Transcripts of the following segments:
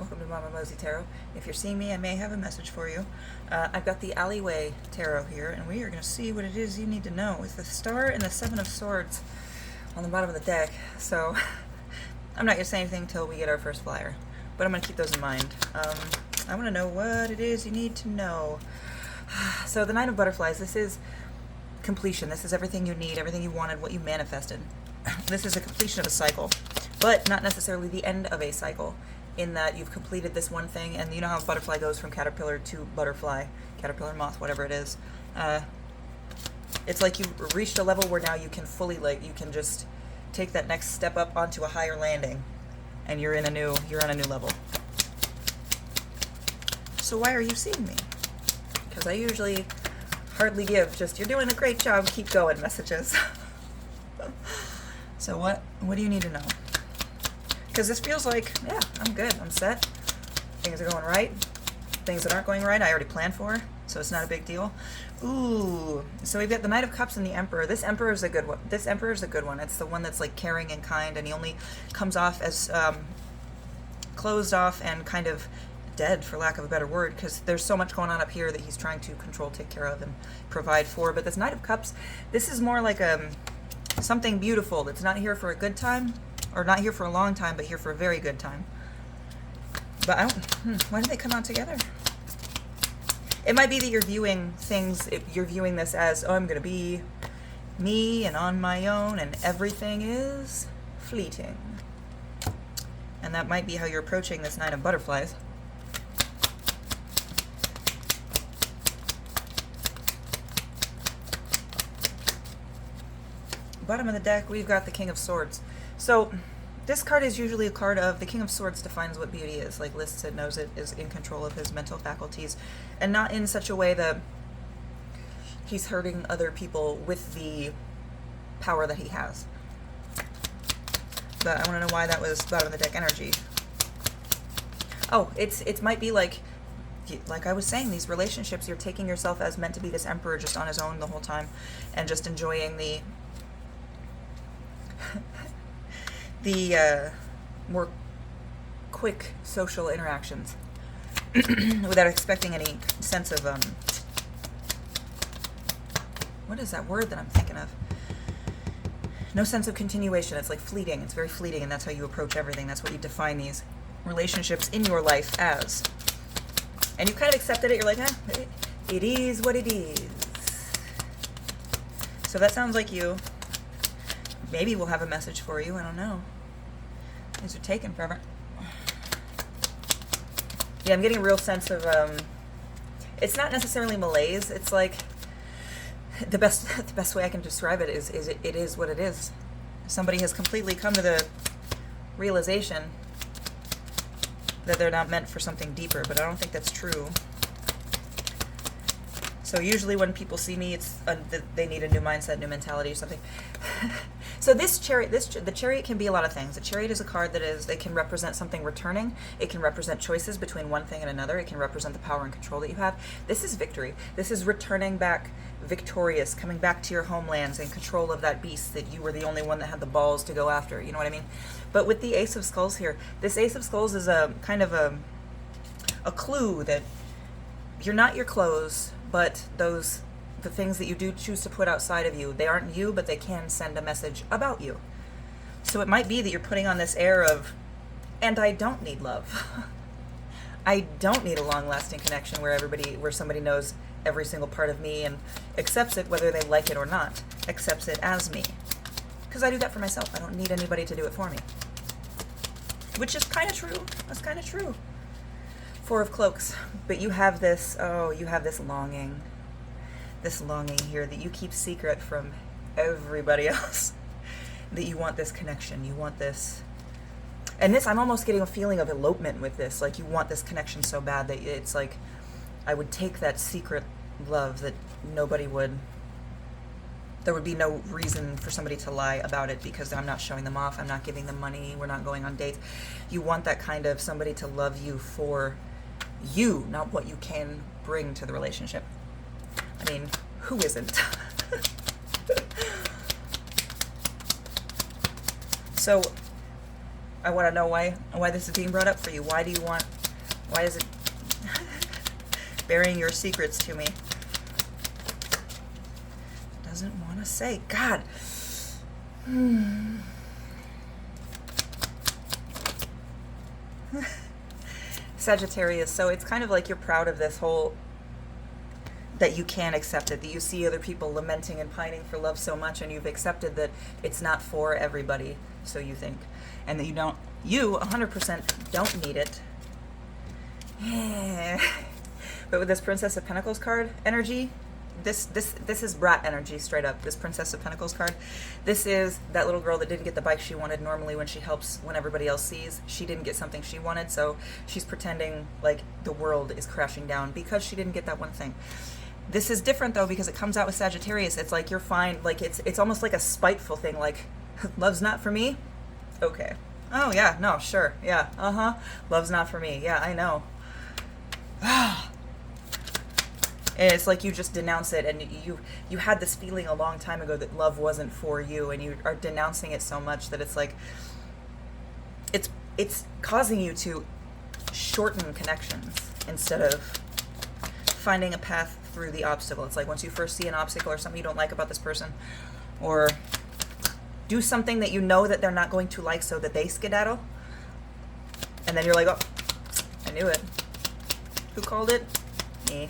welcome to Mama Mosey Tarot. If you're seeing me, I may have a message for you. I've got the Alleyway Tarot here, and we are going to see what it is you need to know. With the Star and the Seven of Swords on the bottom of the deck, so I'm not going to say anything until we get our first flyer, but I'm going to keep those in mind. I want to know what it is you need to know. So the Nine of Butterflies, this is completion. This is everything you need, everything you wanted, what you manifested. This is a completion of a cycle, but not necessarily the end of a cycle, in that you've completed this one thing, and you know how a butterfly goes from caterpillar to butterfly, caterpillar, moth, whatever it is. It's like you've reached a level where now you can fully, you can just take that next step up onto a higher landing, and you're on a new level. So why are you seeing me? Because I usually hardly give just, you're doing a great job, keep going messages. So what do you need to know? Because this feels like, yeah, I'm good, I'm set. Things are going right. Things that aren't going right, I already planned for, so it's not a big deal. Ooh, so we've got the Knight of Cups and the Emperor. This Emperor is a good one. This Emperor is a good one. It's the one that's like caring and kind, and he only comes off as closed off and kind of dead, for lack of a better word, because there's so much going on up here that he's trying to control, take care of, and provide for. But this Knight of Cups, this is more like something beautiful that's not here for a good time, or not here for a long time, but here for a very good time. But I don't, why did they come out together? It might be that you're viewing things, you're viewing this as, oh, I'm going to be me and on my own, and everything is fleeting. And that might be how you're approaching this Nine of Butterflies. Bottom of the deck, we've got the King of Swords. So this card is usually a card of, the King of Swords defines what beauty is, like lists it, knows it, is in control of his mental faculties, and not in such a way that he's hurting other people with the power that he has. But I want to know why that was bottom of the deck energy. Oh, it might be like I was saying, these relationships, you're taking yourself as meant to be this emperor just on his own the whole time, and just enjoying the more quick social interactions without expecting any sense of, what is that word that I'm thinking of? No sense of continuation. It's like fleeting. It's very fleeting, and that's how you approach everything. That's what you define these relationships in your life as. And you kind of accepted it. You're like, it is what it is. So that sounds like you. Maybe we'll have a message for you. I don't know. These are taking forever. Yeah, I'm getting a real sense of, it's not necessarily malaise. It's like, the best way I can describe it is it is what it is. Somebody has completely come to the realization that they're not meant for something deeper, but I don't think that's true. So usually when people see me, it's they need a new mindset, new mentality, or something. So this chariot, the chariot can be a lot of things. The chariot is a card that can represent something returning. It can represent choices between one thing and another. It can represent the power and control that you have. This is victory. This is returning back victorious, coming back to your homelands in control of that beast that you were the only one that had the balls to go after. You know what I mean? But with the Ace of Skulls here, this Ace of Skulls is a kind of a clue that you're not your clothes, but the things that you do choose to put outside of you, they aren't you, but they can send a message about you. So it might be that you're putting on this air of, and I don't need love. I don't need a long-lasting connection where somebody knows every single part of me and accepts it whether they like it or not, accepts it as me. Because I do that for myself. I don't need anybody to do it for me. Which is kind of true. That's kind of true. Four of Cloaks. But you have this, you have this longing here that you keep secret from everybody else. That you want this connection, you want this. And this, I'm almost getting a feeling of elopement with this. Like you want this connection so bad that it's like, I would take that secret love that there would be no reason for somebody to lie about it because I'm not showing them off, I'm not giving them money, we're not going on dates. You want that kind of somebody to love you for you, not what you can bring to the relationship. I mean, who isn't? So I want to know why this is being brought up for you. Why is it burying your secrets to me? Doesn't want to say. God. Sagittarius. So it's kind of like you're proud of this whole, that you can accept it, that you see other people lamenting and pining for love so much, and you've accepted that it's not for everybody, so you think, and that you 100% don't need it. But with this Princess of Pentacles card energy, this is brat energy straight up. This Princess of Pentacles card, this is that little girl that didn't get the bike she wanted. Normally when she helps, when everybody else sees, she didn't get something she wanted, so she's pretending like the world is crashing down because she didn't get that one thing. This is different though, because it comes out with Sagittarius. It's like you're fine, like it's almost like a spiteful thing, like love's not for me. Okay. Oh yeah, no, sure, yeah, love's not for me. Yeah, I know. And it's like you just denounce it, and you had this feeling a long time ago that love wasn't for you, and you are denouncing it so much that it's like it's causing you to shorten connections instead of finding a path through the obstacle. It's like once you first see an obstacle or something you don't like about this person, or do something that you know that they're not going to like so that they skedaddle, and then you're like, oh, I knew it. Who called it? Me.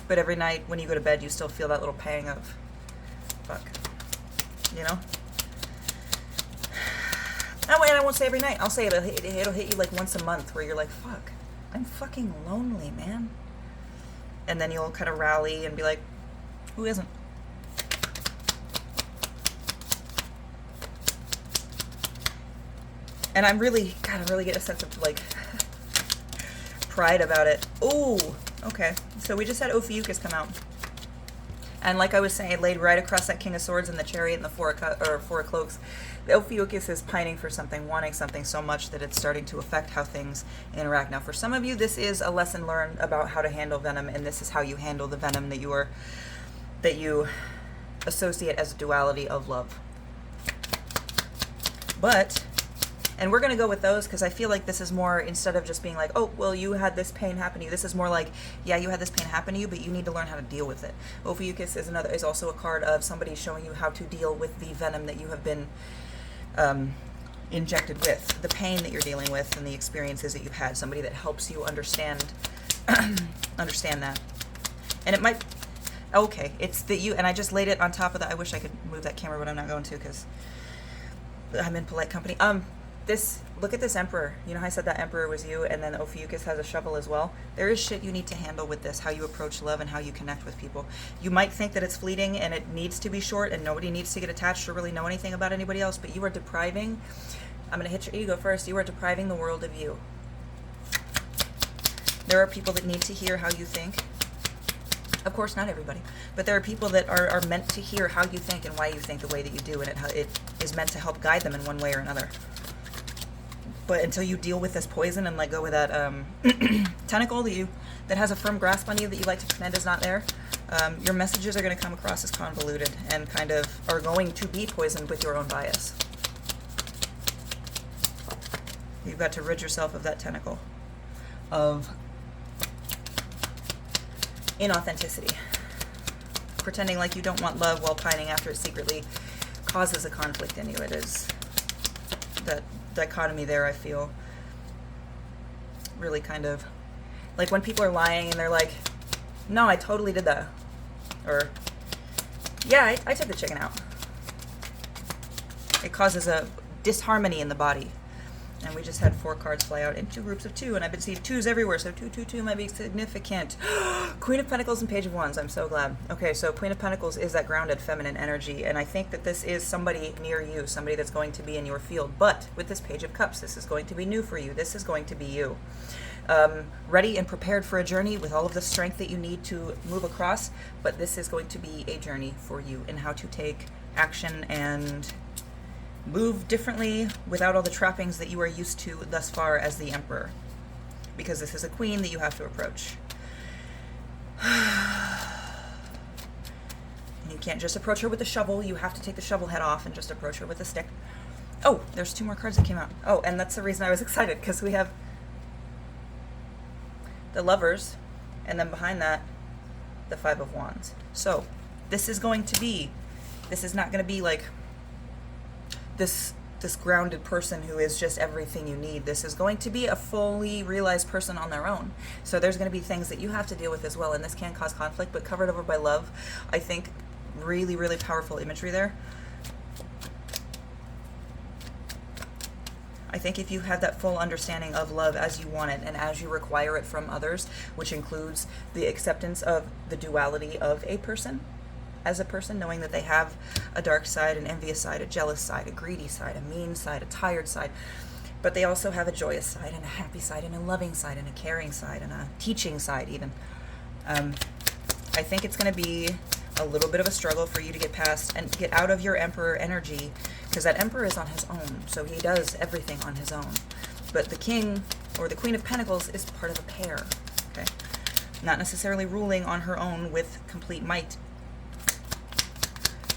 But every night when you go to bed, you still feel that little pang of, fuck, you know? Oh, wait, I won't say every night. I'll say it'll hit you like once a month where you're like, fuck, I'm fucking lonely, man. And then you'll kind of rally and be like, who isn't? And I'm really, God, I really get a sense of like pride about it. Ooh. Okay, so we just had Ophiuchus come out. And like I was saying, it laid right across that King of Swords and the Chariot and the Four of Cloaks. The Ophiuchus is pining for something, wanting something so much that it's starting to affect how things interact. Now, for some of you, this is a lesson learned about how to handle venom, and this is how you handle the venom that you associate as a duality of love. But... and we're going to go with those because I feel like this is more, instead of just being like, oh, well, you had this pain happen to you. This is more like, yeah, you had this pain happen to you, but you need to learn how to deal with it. Ophiuchus is also a card of somebody showing you how to deal with the venom that you have been injected with, the pain that you're dealing with, and the experiences that you've had. Somebody that helps you understand understand that. And it might, okay, it's that you, and I just laid it on top of that. I wish I could move that camera, but I'm not going to because I'm in polite company. Look at this Emperor. You know how I said that Emperor was you, and then Ophiuchus has a shovel as well? There is shit you need to handle with this, how you approach love and how you connect with people. You might think that it's fleeting and it needs to be short and nobody needs to get attached or really know anything about anybody else, but you are depriving, I'm going to hit your ego first, you are depriving the world of you. There are people that need to hear how you think. Of course, not everybody, but there are people that are meant to hear how you think and why you think the way that you do, and it is meant to help guide them in one way or another. But until you deal with this poison and let go of that tentacle that has a firm grasp on you that you like to pretend is not there, your messages are going to come across as convoluted and kind of are going to be poisoned with your own bias. You've got to rid yourself of that tentacle of inauthenticity. Pretending like you don't want love while pining after it secretly causes a conflict in you. It is that dichotomy there, I feel, really kind of like when people are lying and they're like, no, I totally did that, or yeah, I took the chicken out. It causes a disharmony in the body. And we just had 4 cards fly out in 2 groups of 2, and I've been seeing 2s everywhere, so 2, 2, 2 might be significant. Queen of Pentacles and Page of Wands, I'm so glad. Okay, so Queen of Pentacles is that grounded feminine energy, and I think that this is somebody near you, somebody that's going to be in your field. But with this Page of Cups, this is going to be new for you. This is going to be you. Ready and prepared for a journey with all of the strength that you need to move across, but this is going to be a journey for you in how to take action and move differently without all the trappings that you are used to thus far as the Emperor, because this is a queen that you have to approach. And you can't just approach her with a shovel. You have to take the shovel head off and just approach her with a stick. Oh, there's 2 more cards that came out. Oh, and that's the reason I was excited, because we have the Lovers, and then behind that, the 5 of Wands. So, this is not going to be like this grounded person who is just everything you need. This is going to be a fully realized person on their own. So there's going to be things that you have to deal with as well, and this can cause conflict, but covered over by love. I think really, really powerful imagery there. I think if you have that full understanding of love as you want it and as you require it from others, which includes the acceptance of the duality of a person as a person, knowing that they have a dark side, an envious side, a jealous side, a greedy side, a mean side, a tired side, but they also have a joyous side and a happy side and a loving side and a caring side and a teaching side even. I think it's going to be a little bit of a struggle for you to get past and get out of your Emperor energy, because that Emperor is on his own, so he does everything on his own. But the King or the Queen of Pentacles is part of a pair, okay? Not necessarily ruling on her own with complete might,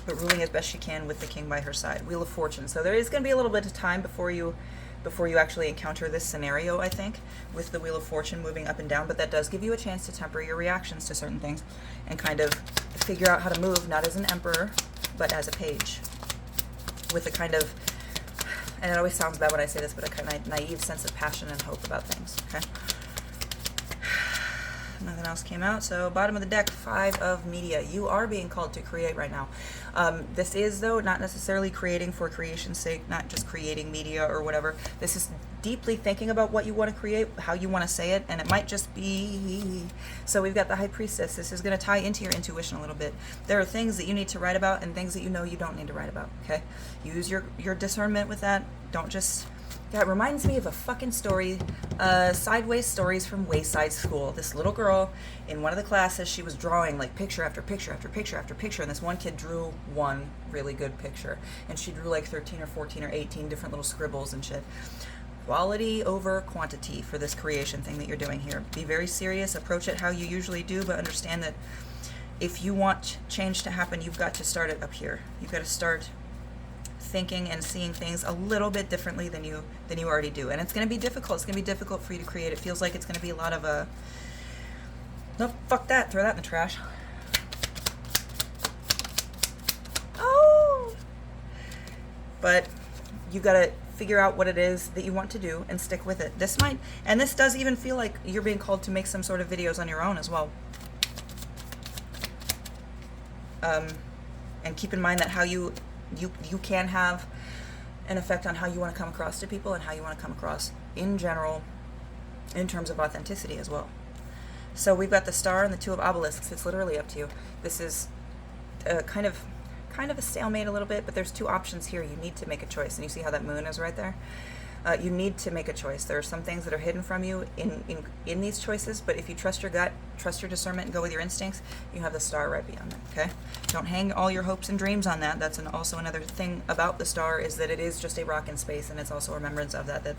but ruling as best she can with the King by her side. Wheel of Fortune. So there is going to be a little bit of time before you actually encounter this scenario, I think, with the Wheel of Fortune moving up and down, but that does give you a chance to temper your reactions to certain things and kind of figure out how to move, not as an Emperor, but as a page, with a kind of, and it always sounds bad when I say this, but a kind of naive sense of passion and hope about things, okay? Nothing else came out. So bottom of the deck, 5 of Media. You are being called to create right now. This is, though, not necessarily creating for creation's sake, not just creating media or whatever. This is deeply thinking about what you want to create, how you want to say it, and it might just be... So we've got the High Priestess. This is going to tie into your intuition a little bit. There are things that you need to write about and things that you know you don't need to write about, okay? Use your discernment with that. Don't just... Yeah, it reminds me of a fucking story, Sideways Stories from Wayside School. This little girl, in one of the classes, she was drawing like picture after picture after picture after picture, and this one kid drew one really good picture, and she drew like 13 or 14 or 18 different little scribbles and shit. Quality over quantity for this creation thing that you're doing here. Be very serious, approach it how you usually do, but understand that if you want change to happen, you've got to start it up here. You've got to start thinking and seeing things a little bit differently than you already do, and it's going to be difficult. It's going to be difficult for you to create. It feels like it's going to be a lot of no, fuck that, throw that in the trash. Oh, but you've got to figure out what it is that you want to do and stick with it. This does even feel like you're being called to make some sort of videos on your own as well. And keep in mind that how you can have an effect on how you want to come across to people and how you want to come across in general in terms of authenticity as well. So we've got the Star and the 2 of Obelisks. It's literally up to you. This is kind of a stalemate a little bit, but there's 2 options here. You need to make a choice, and you see how that moon is right there? You need to make a choice. There are some things that are hidden from you in these choices, but if you trust your gut, trust your discernment, and go with your instincts, you have the Star right beyond that, okay? Don't hang all your hopes and dreams on that. That's also another thing about the Star, is that it is just a rock in space, and it's also a remembrance of that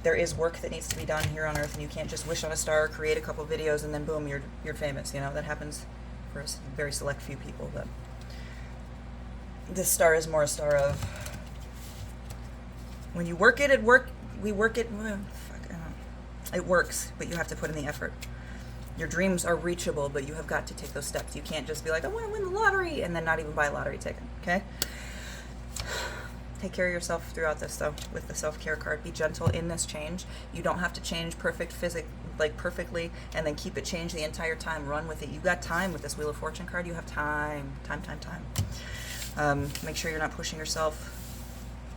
there is work that needs to be done here on Earth, and you can't just wish on a star, create a couple videos, and then boom, you're famous. You know, that happens for a very select few people, but this Star is more a star of... When you work it, it works, but you have to put in the effort. Your dreams are reachable, but you have got to take those steps. You can't just be like, I want to win the lottery, and then not even buy a lottery ticket, okay? Take care of yourself throughout this, though, with the self-care card. Be gentle in this change. You don't have to change perfectly, and then keep it changed the entire time. Run with it. You've got time with this Wheel of Fortune card. You have time. Make sure you're not pushing yourself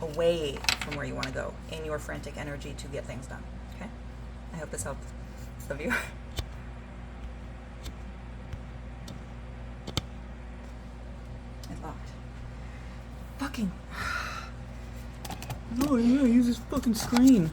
away from where you want to go in your frantic energy to get things done, okay? I hope this helped. Love you. It's locked. Fucking... Oh yeah, use this fucking screen.